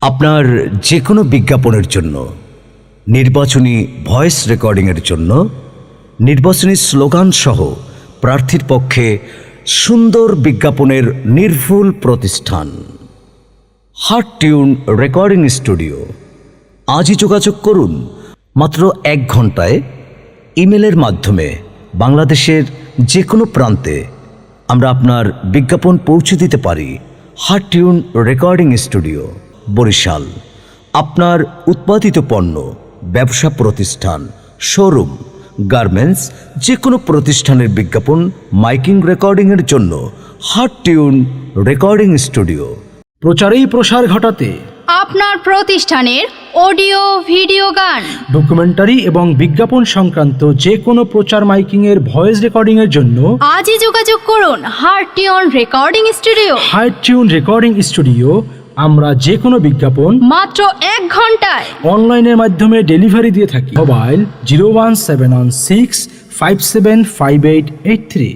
আপনার যে কোনো বিজ্ঞাপনের জন্য, নির্বাচনী ভয়েস রেকর্ডিংয়ের জন্য, নির্বাচনী স্লোগান সহ প্রার্থীর পক্ষে সুন্দর বিজ্ঞাপনের নির্ভুল প্রতিষ্ঠান হার্ট টিউন রেকর্ডিং স্টুডিও। আজই যোগাযোগ করুন। মাত্র 1 ঘন্টায় ইমেলের মাধ্যমে বাংলাদেশের যে কোনো প্রান্তে আমরা আপনার বিজ্ঞাপন পৌঁছে দিতে পারি। Heart Tune Recording Studio, Barishal. আপনার উৎপাদিত পণ্য, ব্যবসা প্রতিষ্ঠান, শোরুম, গার্মেন্টস, যে কোনো প্রতিষ্ঠানের বিজ্ঞাপন মাইকিং রেকর্ডিংয়ের জন্য হার্ট টিউন রেকর্ডিং স্টুডিও। প্রচারেই প্রসার ঘটাতে আপনার প্রতিষ্ঠানের অডিও ভিডিও গান, ডকুমেন্টারি এবং বিজ্ঞাপন সংক্রান্ত যে কোনো প্রচার মাইকিংয়ের ভয়েস রেকর্ডিংয়ের জন্য আজই যোগাযোগ করুন heart Tune Recording studio. Heart Tune Recording studio. আমরা যে কোনো বিজ্ঞাপন মাত্র 1 ঘন্টায় অনলাইনের মাধ্যমে ডেলিভারি দিয়ে থাকি। মোবাইল 01716 575883।